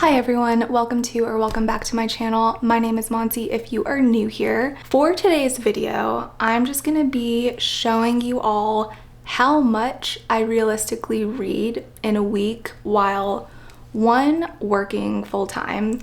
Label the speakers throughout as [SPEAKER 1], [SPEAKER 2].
[SPEAKER 1] Hi everyone, welcome back to my channel. My name is Monty if you are new here. For today's video, I'm just gonna be showing you all how much I realistically read in a week while one, working full-time,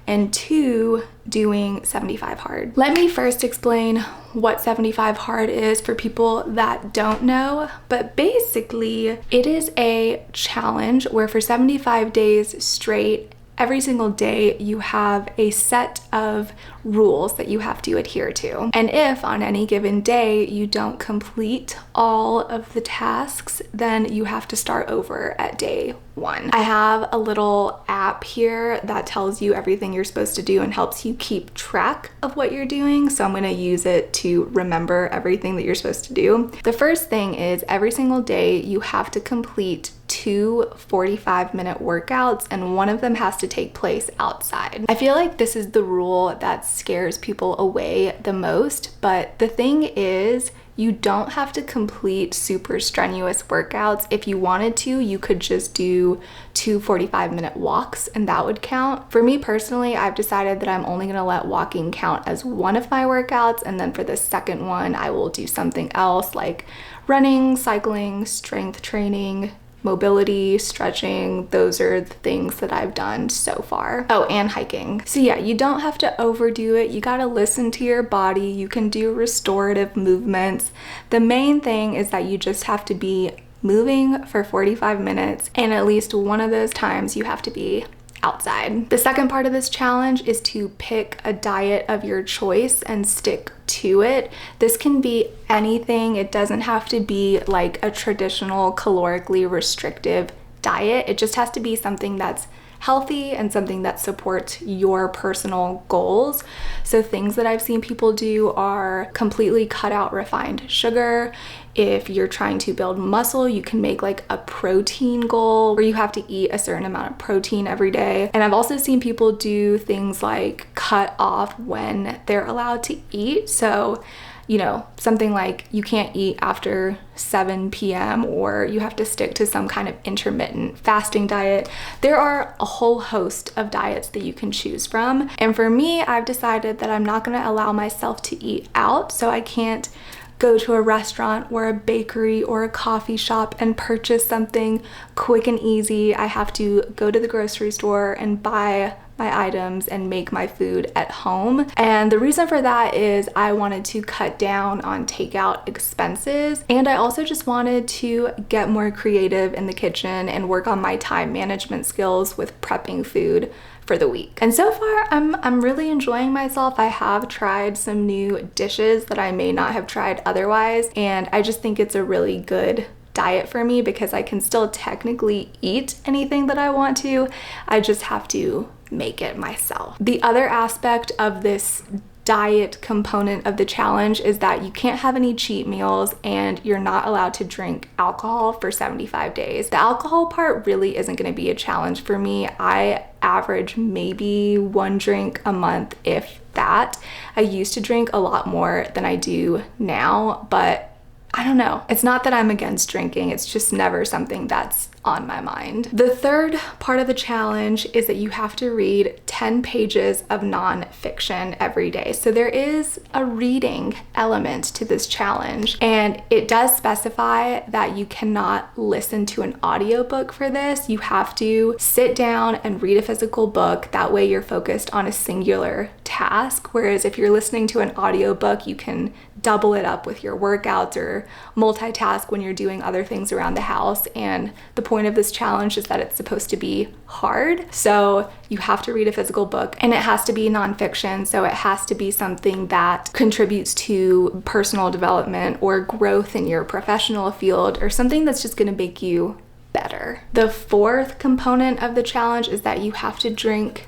[SPEAKER 1] and two, doing 75 hard. Let me first explain what 75 hard is for people that don't know, but basically it is a challenge where for 75 days straight, every single day you have a set of rules that you have to adhere to. And if on any given day you don't complete all of the tasks, then you have to start over at day one. I have a little app here that tells you everything you're supposed to do and helps you keep track of what you're doing. So I'm gonna use it to remember everything that you're supposed to do. The first thing is every single day you have to complete two 45-minute workouts, and one of them has to take place outside. I feel like this is the rule that scares people away the most, but the thing is, you don't have to complete super strenuous workouts. If you wanted to, you could just do two 45-minute walks and that would count. For me personally, I've decided that I'm only gonna let walking count as one of my workouts, and then for the second one, I will do something else like running, cycling, strength training, mobility, stretching. Those are the things that I've done so far. Oh, and hiking. So yeah, you don't have to overdo it. You gotta listen to your body. You can do restorative movements. The main thing is that you just have to be moving for 45 minutes, and at least one of those times you have to be outside. The second part of this challenge is to pick a diet of your choice and stick to it. This can be anything. It doesn't have to be like a traditional calorically restrictive diet. It just has to be something that's healthy and something that supports your personal goals. So things that I've seen people do are completely cut out refined sugar. If you're trying to build muscle, you can make like a protein goal where you have to eat a certain amount of protein every day. And I've also seen people do things like cut off when they're allowed to eat. So, you know, something like you can't eat after 7 p.m. or you have to stick to some kind of intermittent fasting diet. There are a whole host of diets that you can choose from. And for me, I've decided that I'm not gonna allow myself to eat out, so I can't go to a restaurant or a bakery or a coffee shop and purchase something quick and easy. I have to go to the grocery store and buy my items and make my food at home. And the reason for that is I wanted to cut down on takeout expenses, and I also just wanted to get more creative in the kitchen and work on my time management skills with prepping food for the week. And so far, I'm really enjoying myself. I have tried some new dishes that I may not have tried otherwise, and I just think it's a really good diet for me because I can still technically eat anything that I want to. I just have to make it myself. The other aspect of this diet component of the challenge is that you can't have any cheat meals and you're not allowed to drink alcohol for 75 days. The alcohol part really isn't going to be a challenge for me. I average maybe one drink a month, if that. I used to drink a lot more than I do now, but I don't know. It's not that I'm against drinking, it's just never something that's on my mind. The third part of the challenge is that you have to read 10 pages of nonfiction every day. So there is a reading element to this challenge, and it does specify that you cannot listen to an audiobook for this. You have to sit down and read a physical book. That way you're focused on a singular task, whereas if you're listening to an audiobook, you can double it up with your workouts or multitask when you're doing other things around the house. And the point of this challenge is that it's supposed to be hard. So you have to read a physical book, and it has to be nonfiction. So it has to be something that contributes to personal development or growth in your professional field, or something that's just going to make you better. The fourth component of the challenge is that you have to drink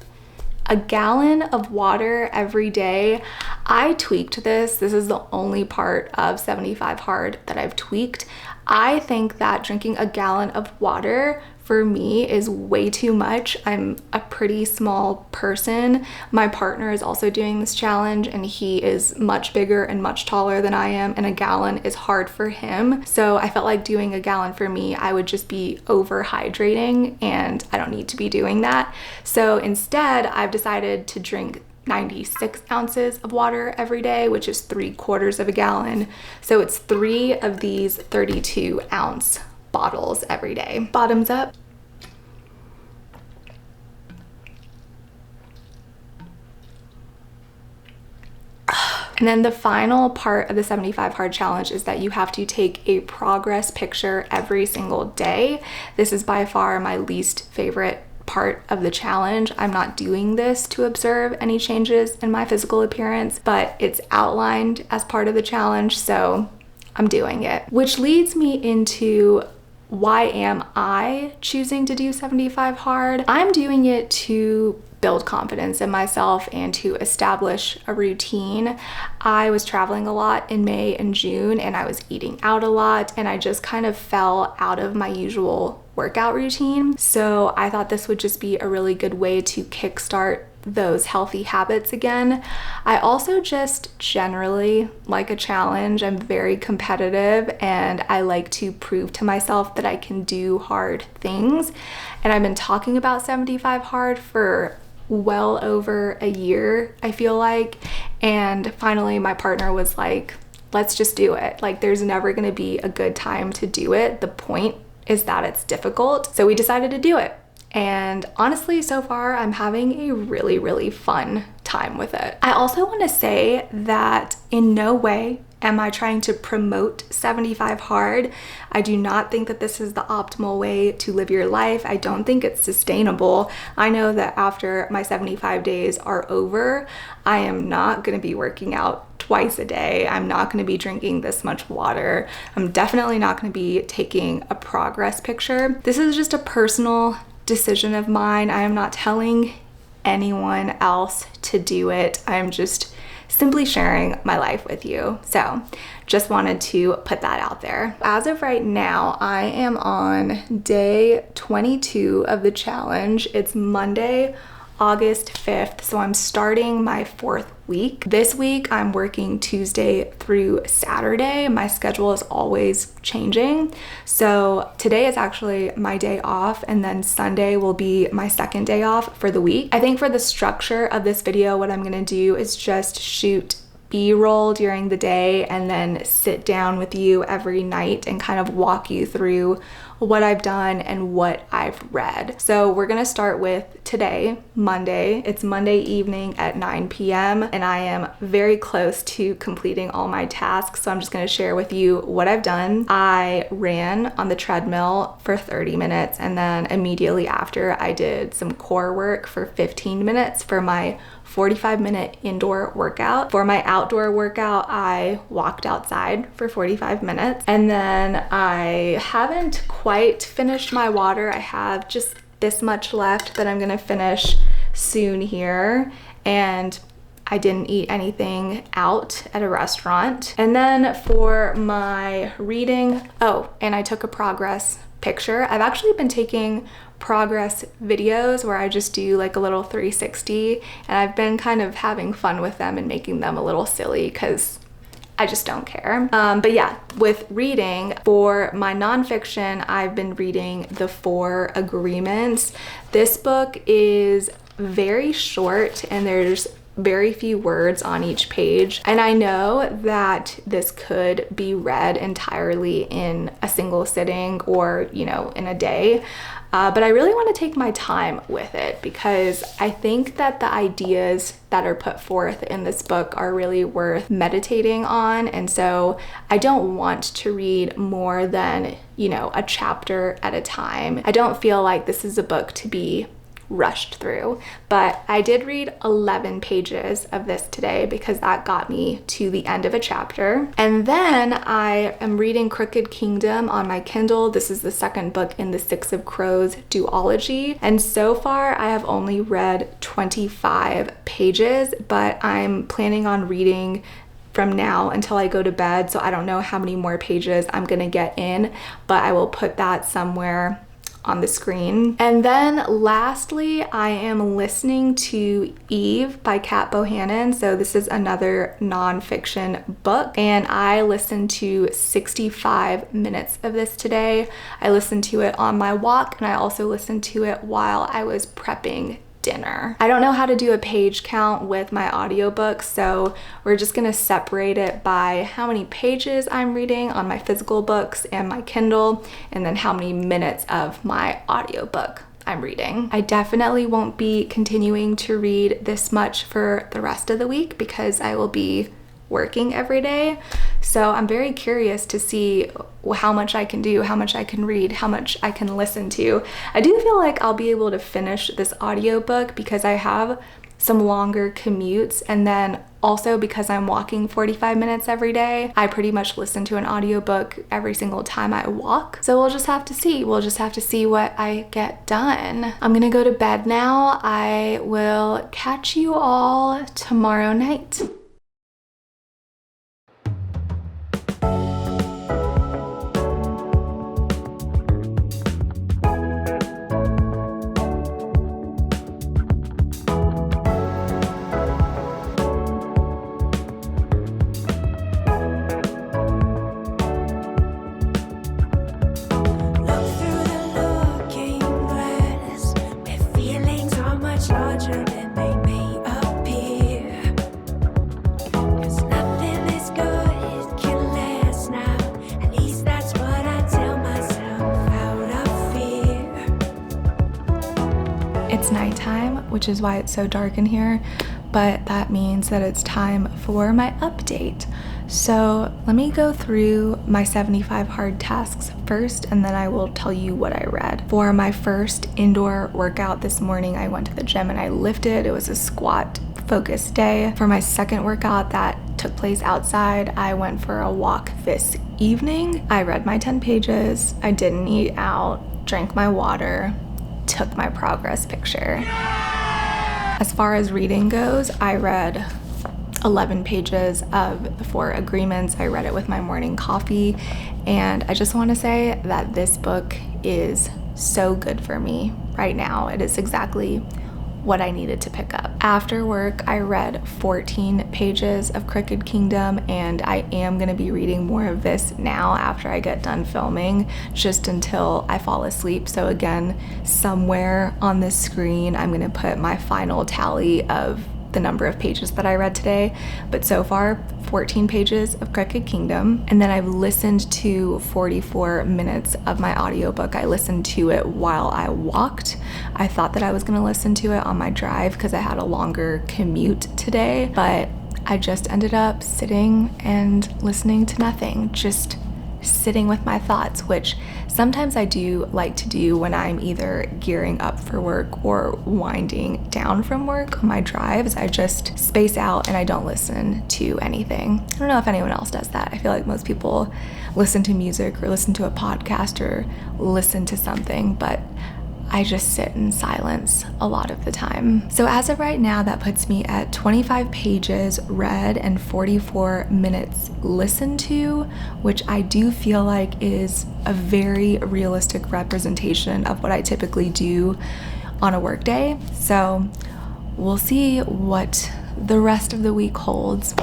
[SPEAKER 1] a gallon of water every day. I tweaked this. This is the only part of 75 hard that I've tweaked. I think that drinking a gallon of water for me is way too much. I'm a pretty small person. My partner is also doing this challenge and he is much bigger and much taller than I am, and a gallon is hard for him. So I felt like doing a gallon for me, I would just be overhydrating and I don't need to be doing that. So instead, I've decided to drink 96 ounces of water every day, which is 3/4 of a gallon. So it's 3 of these 32-ounce bottles every day. Bottoms up. And then the final part of the 75 hard challenge is that you have to take a progress picture every single day. This is by far my least favorite part of the challenge. I'm not doing this to observe any changes in my physical appearance, but it's outlined as part of the challenge, so I'm doing it. Which leads me into, why am I choosing to do 75 hard? I'm doing it to build confidence in myself and to establish a routine. I was traveling a lot in May and June, and I was eating out a lot, and I just kind of fell out of my usual workout routine. So I thought this would just be a really good way to kickstart those healthy habits again. I also just generally like a challenge. I'm very competitive and I like to prove to myself that I can do hard things. And I've been talking about 75 hard for well over a year, I feel like. And finally my partner was like, let's just do it. Like, there's never gonna be a good time to do it. The point is that it's difficult. So we decided to do it. And honestly, so far, I'm having a really, really fun time with it. I also want to say that in no way am I trying to promote 75 hard. I do not think that this is the optimal way to live your life. I don't think it's sustainable. I know that after my 75 days are over, I am not going to be working out twice a day. I'm not going to be drinking this much water. I'm definitely not going to be taking a progress picture. This is just a personal decision of mine. I am not telling anyone else to do it. I'm just simply sharing my life with you. So just wanted to put that out there. As of right now, I am on day 22 of the challenge. It's Monday, August 5th, so I'm starting my 4th week. This week I'm working Tuesday through Saturday. My schedule is always changing. So today is actually my day off, and then Sunday will be my second day off for the week. I think for the structure of this video, what I'm gonna do is just shoot B-roll during the day and then sit down with you every night and kind of walk you through what I've done and what I've read. So we're gonna start with today, Monday. It's Monday evening at 9 p.m. and I am very close to completing all my tasks. So I'm just gonna share with you what I've done. I ran on the treadmill for 30 minutes, and then immediately after I did some core work for 15 minutes for my 45-minute indoor workout. For my outdoor workout, I walked outside for 45 minutes. And then I haven't quite finished my water. I have just this much left that I'm gonna finish soon here. And I didn't eat anything out at a restaurant. And then for my reading, oh, and I took a progress picture. I've actually been taking progress videos where I just do like a little 360, and I've been kind of having fun with them and making them a little silly because I just don't care. But yeah, with reading, for my nonfiction, I've been reading The 4 Agreements. This book is very short and there's very few words on each page. And I know that this could be read entirely in a single sitting or, you know, in a day. But I really want to take my time with it because I think that the ideas that are put forth in this book are really worth meditating on. And so I don't want to read more than, you know, a chapter at a time. I don't feel like this is a book to be rushed through, but I did read 11 pages of this today because that got me to the end of a chapter. And then I am reading Crooked Kingdom on my Kindle. This is the second book in the Six of Crows duology. And so far I have only read 25 pages, but I'm planning on reading from now until I go to bed. So I don't know how many more pages I'm gonna get in, but I will put that somewhere on the screen. And then lastly, I am listening to Eve by Kat Bohannon. So this is another nonfiction book, and I listened to 65 minutes of this today. I listened to it on my walk, and I also listened to it while I was prepping dinner. I don't know how to do a page count with my audiobook, so we're just gonna separate it by how many pages I'm reading on my physical books and my Kindle, and then how many minutes of my audiobook I'm reading. I definitely won't be continuing to read this much for the rest of the week because I will be working every day. So I'm very curious to see how much I can do, how much I can read, how much I can listen to. I do feel like I'll be able to finish this audiobook because I have some longer commutes, and then also because I'm walking 45 minutes every day, I pretty much listen to an audiobook every single time I walk. So we'll just have to see. We'll just have to see what I get done. I'm gonna go to bed now. I will catch you all tomorrow night. It's nighttime, which is why it's so dark in here, but that means that it's time for my update. So let me go through my 75 hard tasks first, and then I will tell you what I read. For my first indoor workout this morning, I went to the gym and I lifted. It was a squat focused day. For my second workout that took place outside, I went for a walk this evening. I read my 10 pages. I didn't eat out, drank my water, took my progress picture. As far as reading goes, I read 11 pages of the 4 Agreements. I read it with my morning coffee, and I just want to say that this book is so good for me right now. It is exactly what I needed to pick up. After work, I read 14 pages of Crooked Kingdom, and I am gonna be reading more of this now after I get done filming, just until I fall asleep. So again, somewhere on this screen, I'm gonna put my final tally of the number of pages that I read today, but so far 14 pages of Crooked Kingdom, and then I've listened to 44 minutes of my audiobook. I listened to it while I walked. I thought that I was gonna listen to it on my drive because I had a longer commute today, but I just ended up sitting and listening to nothing, just sitting with my thoughts, which sometimes I do like to do when I'm either gearing up for work or winding down from work on my drives. I just space out and I don't listen to anything. I don't know if anyone else does that. I feel like most people listen to music or listen to a podcast or listen to something, but I just sit in silence a lot of the time. So as of right now, that puts me at 25 pages read and 44 minutes listened to, which I do feel like is a very realistic representation of what I typically do on a work day. So we'll see what the rest of the week holds.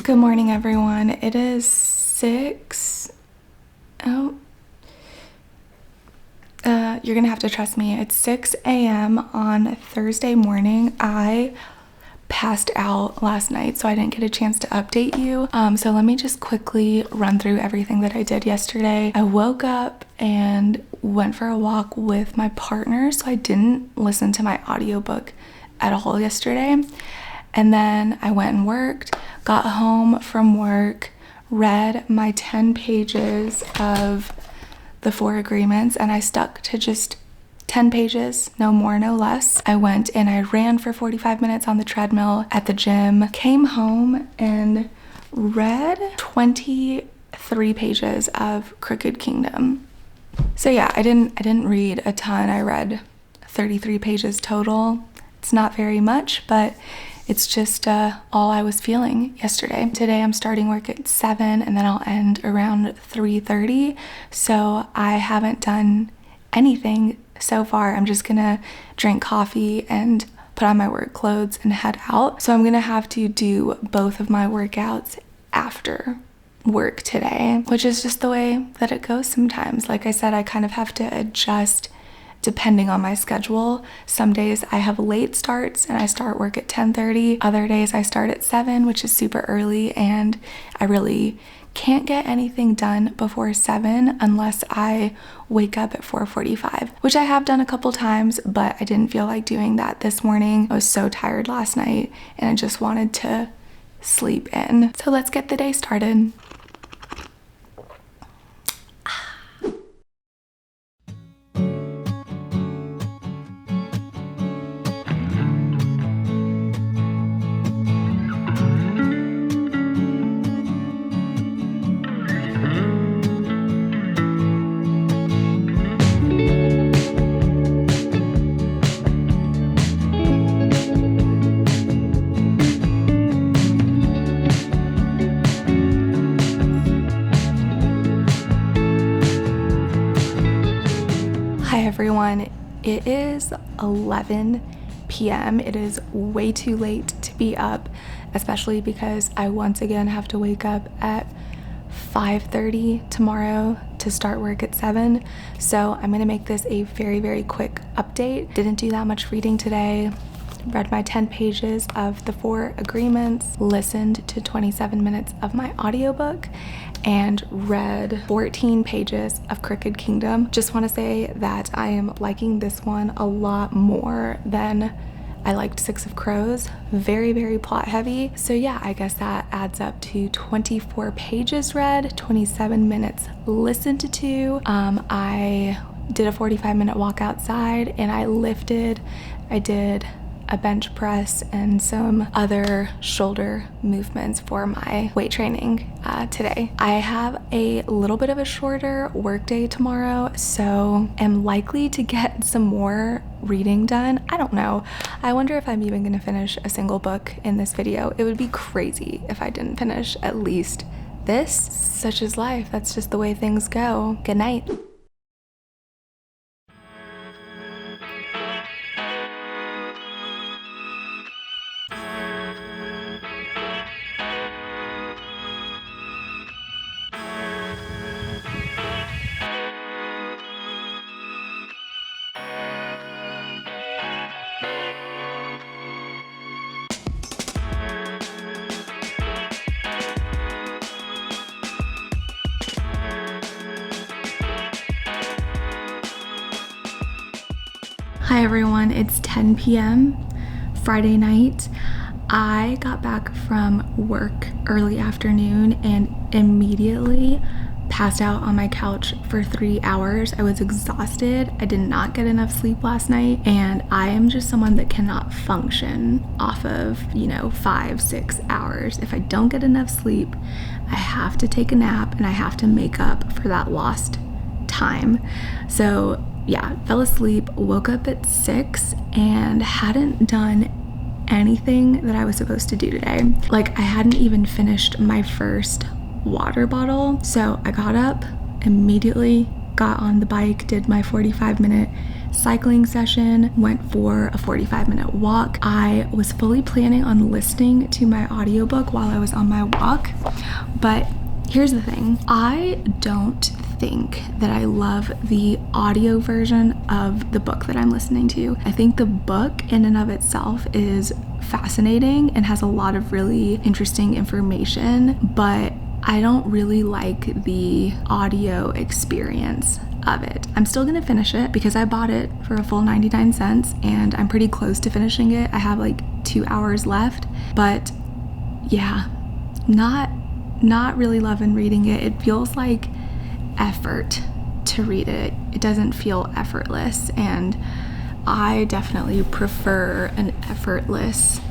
[SPEAKER 1] Good morning, everyone. It is 6. you're gonna have to trust me. It's 6 a.m. on Thursday morning. I passed out last night, so I didn't get a chance to update you. So let me just quickly run through everything that I did yesterday. I woke up and went for a walk with my partner, so I didn't listen to my audiobook at all yesterday. And then I went and worked, got home from work, read my 10 pages of the 4 agreements, and I stuck to just 10 pages, no more, no less. I went and I ran for 45 minutes on the treadmill at the gym, came home and read 23 pages of Crooked Kingdom. So yeah, I didn't read a ton. I read 33 pages total. It's not very much, but it's just all I was feeling yesterday. Today I'm starting work at 7 and then I'll end around 3:30. So I haven't done anything so far. I'm just gonna drink coffee and put on my work clothes and head out. So I'm gonna have to do both of my workouts after work today, which is just the way that it goes sometimes. Like I said, I kind of have to adjust depending on my schedule. Some days I have late starts and I start work at 10:30. Other days I start at 7, which is super early, and I really can't get anything done before 7 unless I wake up at 4:45, which I have done a couple times, but I didn't feel like doing that this morning. I was so tired last night and I just wanted to sleep in. So let's get the day started. Hi everyone, it is 11 p.m. It is way too late to be up, especially because I once again have to wake up at 5:30 tomorrow to start work at 7. So I'm gonna make this a very, very quick update. Didn't do that much reading today. Read my 10 pages of the 4 agreements, listened to 27 minutes of my audiobook, and read 14 pages of Crooked Kingdom. Just want to say that I am liking this one a lot more than I liked 6 of Crows. Very, very plot heavy. So yeah, I guess that adds up to 24 pages read, 27 minutes listened to. I did a 45-minute walk outside and I did a bench press and some other shoulder movements for my weight training today. I have a little bit of a shorter work day tomorrow, so am likely to get some more reading done. I don't know. I wonder if I'm even gonna finish a single book in this video. It would be crazy if I didn't finish at least this. Such is life. That's just the way things go. Good night. Hi everyone, it's 10 p.m. Friday night. I got back from work early afternoon and immediately passed out on my couch for 3 hours. I was exhausted. I did not get enough sleep last night, and I am just someone that cannot function off of, 5-6 hours. If I don't get enough sleep, I have to take a nap and I have to make up for that lost time. So yeah, fell asleep, woke up at 6 and hadn't done anything that I was supposed to do today. Like, I hadn't even finished my first water bottle. So I got up, immediately got on the bike, did my 45-minute cycling session, went for a 45-minute walk. I was fully planning on listening to my audiobook while I was on my walk, but here's the thing. I don't think that I love the audio version of the book that I'm listening to. I think the book in and of itself is fascinating and has a lot of really interesting information, but I don't really like the audio experience of it. I'm still gonna finish it because I bought it for a full 99 cents and I'm pretty close to finishing it. I have like 2 hours left, but yeah, not really loving reading it. It feels like effort to read it. It doesn't feel effortless, and I definitely prefer an effortless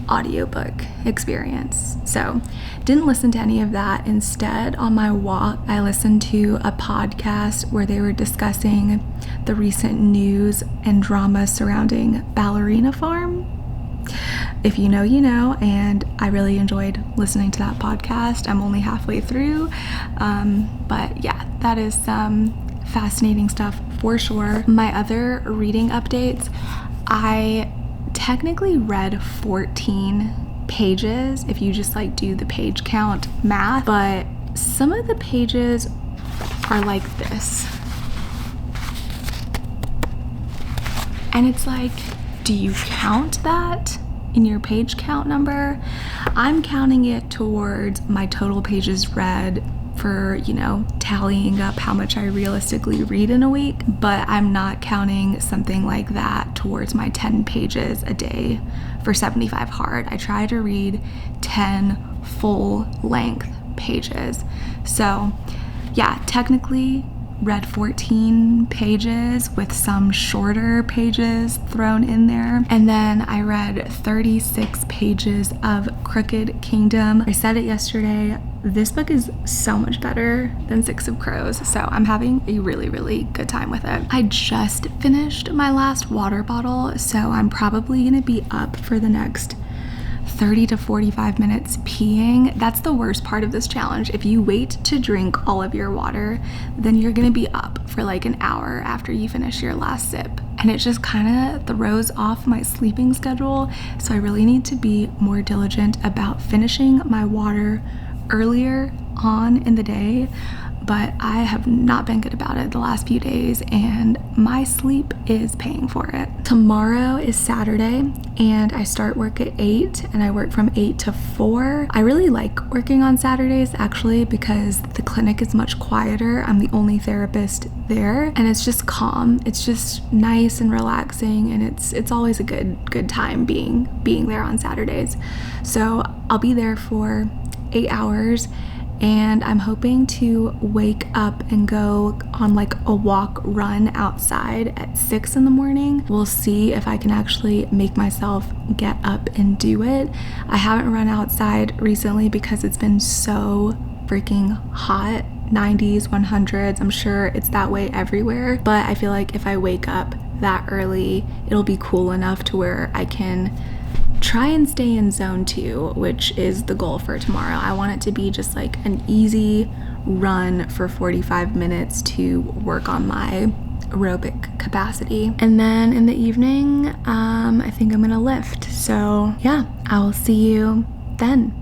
[SPEAKER 1] audiobook experience. So didn't listen to any of that. Instead, on my walk, I listened to a podcast where they were discussing the recent news and drama surrounding Ballerina Farm. If you know, you know, and I really enjoyed listening to that podcast. I'm only halfway through, but yeah, that is some fascinating stuff for sure. My other reading updates, I technically read 14 pages if you just like do the page count math, but some of the pages are like this. And it's like, do you count that in your page count number? I'm counting it towards my total pages read for, you know, tallying up how much I realistically read in a week, but I'm not counting something like that towards my 10 pages a day for 75 hard. I try to read 10 full length pages. So yeah, technically read 14 pages with some shorter pages thrown in there. And then I read 36 pages of Crooked Kingdom. I said it yesterday, this book is so much better than Six of Crows, so I'm having a really, really good time with it. I just finished my last water bottle, so I'm probably gonna be up for the next 30 to 45 minutes peeing. That's the worst part of this challenge. If you wait to drink all of your water, then you're gonna be up for like an hour after you finish your last sip. And it just kind of throws off my sleeping schedule. So I really need to be more diligent about finishing my water earlier on in the day. But I have not been good about it the last few days, and my sleep is paying for it. Tomorrow is Saturday, and I start work at 8, and I work from 8 to 4. I really like working on Saturdays, actually, because the clinic is much quieter. I'm the only therapist there, and it's just calm. It's just nice and relaxing, and it's always a good time being there on Saturdays. So I'll be there for 8 hours. And I'm hoping to wake up and go on like a walk run outside at 6 in the morning. We'll see if I can actually make myself get up and do it. I haven't run outside recently because it's been so freaking hot. 90s, 100s, I'm sure it's that way everywhere. But I feel like if I wake up that early, it'll be cool enough to where I can try and stay in zone 2, which is the goal for tomorrow. I want it to be just like an easy run for 45 minutes to work on my aerobic capacity. And then in the evening, I think I'm gonna lift. So yeah, I'll see you then.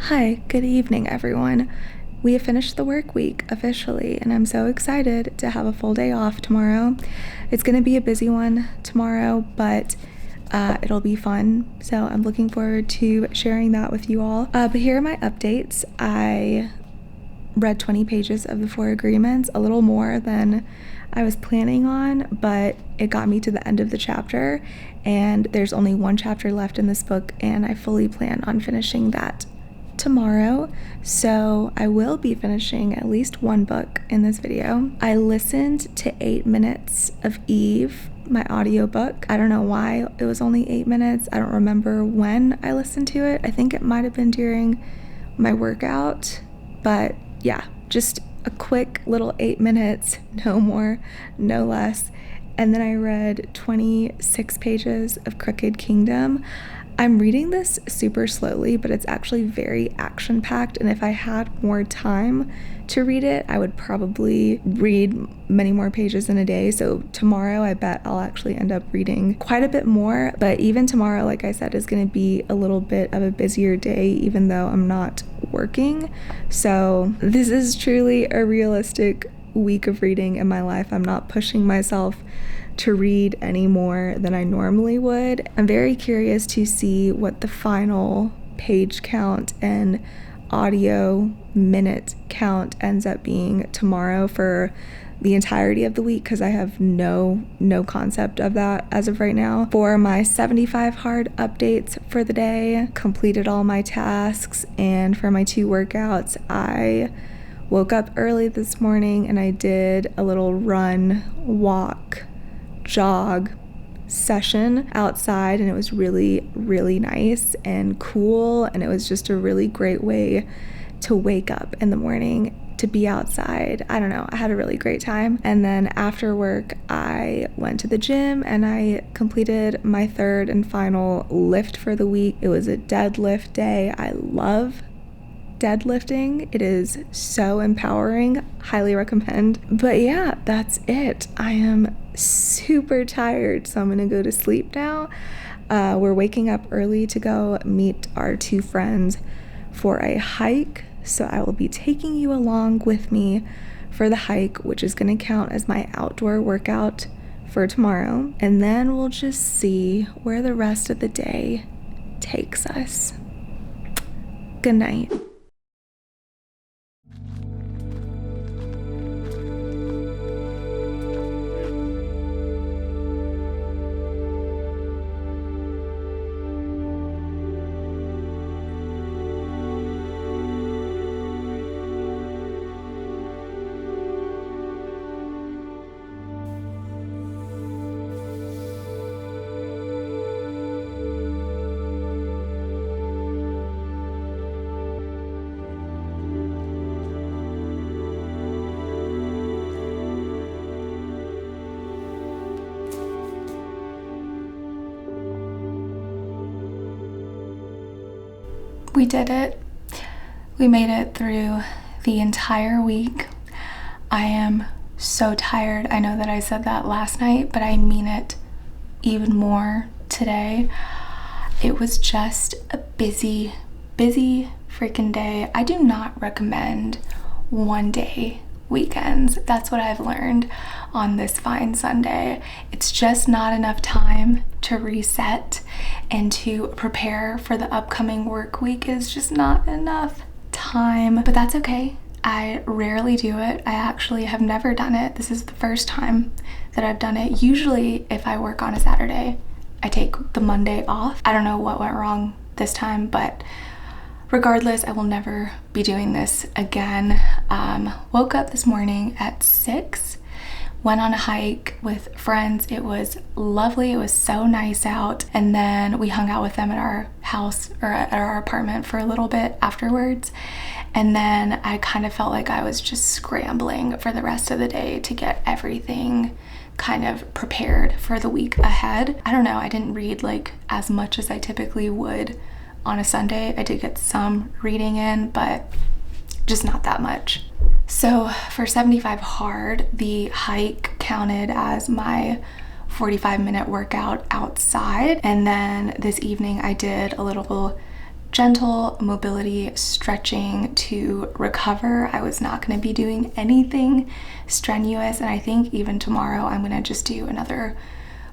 [SPEAKER 1] Hi, good evening everyone. We have finished the work week officially, and I'm so excited to have a full day off tomorrow. It's gonna be a busy one tomorrow, but it'll be fun. So I'm looking forward to sharing that with you all. But here are my updates. I read 20 pages of the 4 agreements, a little more than I was planning on, but it got me to the end of the chapter, and there's only 1 chapter left in this book, and I fully plan on finishing that tomorrow, so I will be finishing at least one book in this video. I listened to 8 minutes of Eve, my audiobook. I don't know why it was only 8 minutes. I don't remember when I listened to it. I think it might have been during my workout, but yeah, just a quick little 8 minutes, no more, no less. And then I read 26 pages of Crooked Kingdom. I'm reading this super slowly, but it's actually very action-packed, and if I had more time to read it, I would probably read many more pages in a day. So tomorrow, I bet I'll actually end up reading quite a bit more, but even tomorrow, like I said, is going to be a little bit of a busier day, even though I'm not working. So this is truly a realistic week of reading in my life. I'm not pushing myself to read any more than I normally would. I'm very curious to see what the final page count and audio minute count ends up being tomorrow for the entirety of the week, because I have no concept of that as of right now. For my 75 hard updates for the day, completed all my tasks, and for my 2 workouts, I woke up early this morning and I did a little run, walk, jog session outside, and it was really nice and cool, and it was just a really great way to wake up in the morning, to be outside. I don't know, I had a really great time. And then after work, I went to the gym and I completed my 3rd and final lift for the week. It was a deadlift day. I love deadlifting. It is so empowering. Highly recommend. But yeah, that's it. I am super tired, so I'm gonna go to sleep now. We're waking up early to go meet our 2 friends for a hike, so I will be taking you along with me for the hike, which is gonna count as my outdoor workout for tomorrow, and then we'll just see where the rest of the day takes us. Good night. We did it. We made it through the entire week. I am so tired. I know that I said that last night, but I mean it even more today. It was just a busy freaking day. I do not recommend one-day weekends. That's what I've learned on this fine Sunday. It's just not enough time to reset, and to prepare for the upcoming work week is just not enough time. But that's okay. I rarely do it. I actually have never done it. This is the first time that I've done it. Usually if I work on a Saturday, I take the Monday off. I don't know what went wrong this time, but regardless, I will never be doing this again. Woke up this morning at 6, went on a hike with friends. It was lovely. It was so nice out. And then we hung out with them at our house, or at our apartment, for a little bit afterwards. And then I kind of felt like I was just scrambling for the rest of the day to get everything kind of prepared for the week ahead. I don't know, I didn't read like as much as I typically would on a Sunday. I did get some reading in, but just not that much. So for 75 hard, the hike counted as my 45-minute workout outside. And then this evening I did a little gentle mobility stretching to recover. I was not going to be doing anything strenuous, and I think even tomorrow I'm going to just do another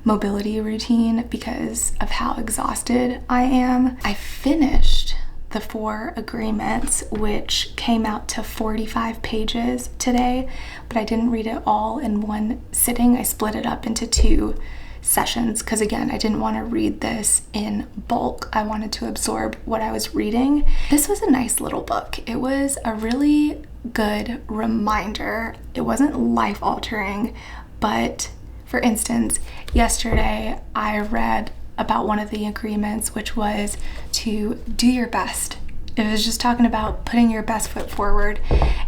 [SPEAKER 1] mobility routine because of how exhausted I am. I finished the 4 agreements, which came out to 45 pages today, but I didn't read it all in one sitting. I split it up into 2 sessions, because again, I didn't want to read this in bulk. I wanted to absorb what I was reading. This was a nice little book. It was a really good reminder. It wasn't life-altering, but for instance, yesterday I read about one of the agreements, which was to do your best. It was just talking about putting your best foot forward,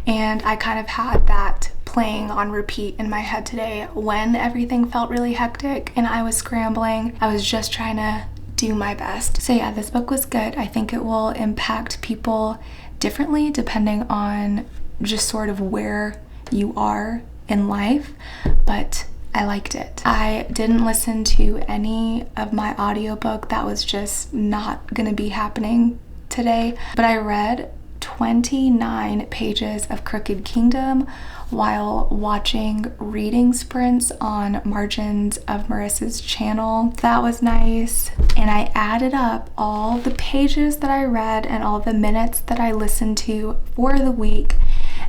[SPEAKER 1] and I kind of had that playing on repeat in my head today when everything felt really hectic and I was scrambling. I was just trying to do my best. So yeah, this book was good. I think it will impact people differently depending on just sort of where you are in life, but I liked it. I didn't listen to any of my audiobook. That was just not gonna be happening today, but I read 29 pages of Crooked Kingdom while watching reading sprints on Margins of Marissa's channel. That was nice. And I added up all the pages that I read and all the minutes that I listened to for the week,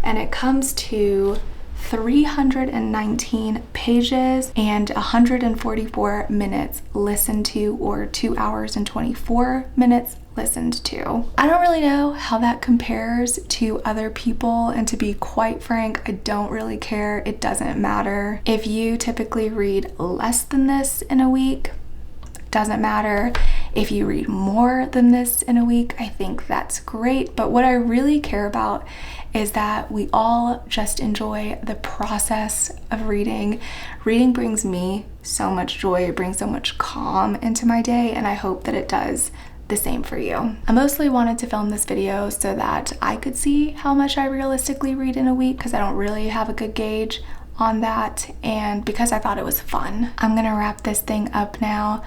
[SPEAKER 1] and it comes to 319 pages and 144 minutes listened to, or 2 hours and 24 minutes listened to. I don't really know how that compares to other people, and to be quite frank, I don't really care. It doesn't matter. If you typically read less than this in a week, doesn't matter. If you read more than this in a week, I think that's great. But what I really care about is that we all just enjoy the process of reading. Reading brings me so much joy. It brings so much calm into my day, and I hope that it does the same for you. I mostly wanted to film this video so that I could see how much I realistically read in a week, because I don't really have a good gauge on that, and because I thought it was fun. I'm gonna wrap this thing up now.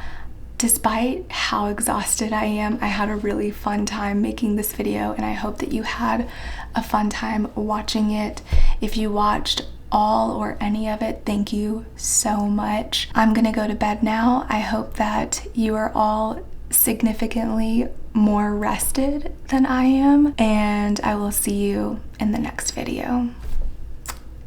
[SPEAKER 1] Despite how exhausted I am, I had a really fun time making this video, and I hope that you had a fun time watching it. If you watched all or any of it, thank you so much. I'm gonna go to bed now. I hope that you are all significantly more rested than I am, and I will see you in the next video.